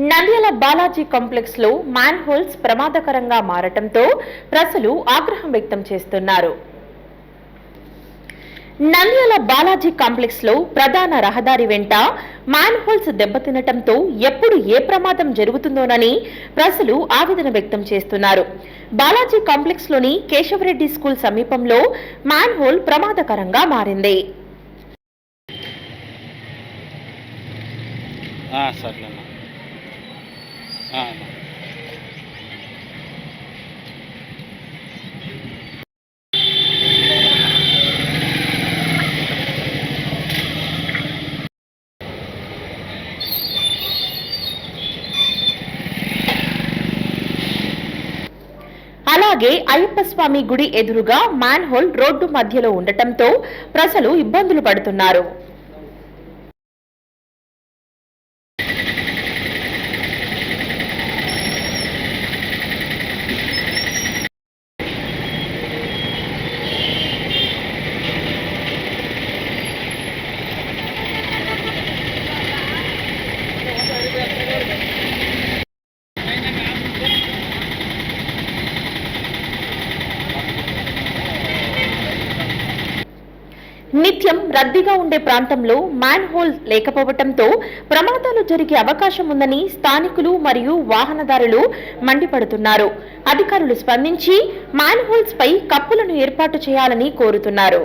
Nandyal Balaji complex లో man holes ప్రమాదకరంగా మారటంతో ప్రజలు ఆగ్రహం వ్యక్తం చేస్తున్నారు. నంద్యాల బాలాజీ కాంప్లెక్స్ లో ప్రధాన రహదారి వెంట మ్యాన్ హోల్స్ దెబ్బతినటంతో ఎప్పుడు ఏ ప్రమాదం జరుగుతుందోనని ప్రజలు ఆవేదన వ్యక్తం చేస్తున్నారు. బాలాజీ కాంప్లెక్స్ లోని కేశవరెడ్డి స్కూల్ సమీపంలో మ్యాన్ హోల్ ప్రమాదకరంగా మారింది. అలాగే అయ్యప్ప స్వామి గుడి ఎదురుగా మ్యాన్ హోల్ రోడ్డు మధ్యలో ఉండటంతో ప్రజలు ఇబ్బందులు పడుతున్నారు. నిత్యం రద్దీగా ఉండే ప్రాంతంలో మ్యాన్ హోల్ లేకపోవడంతో ప్రమాదాలు జరిగే అవకాశం ఉందని స్థానికులు మరియు వాహనదారులు మండిపడుతున్నారు. అధికారులు స్పందించి మ్యాన్ హోల్స్ పై కప్పులను ఏర్పాటు చేయాలని కోరుతున్నారు.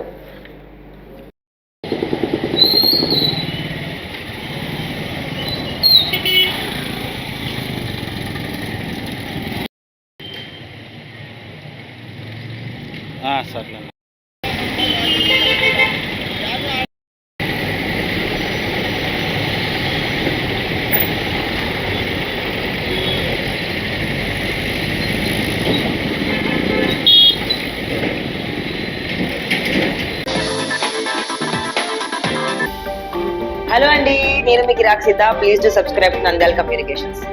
హలో అండి, నేను మీకు Rakshitha. Please do subscribe Nandyal communications.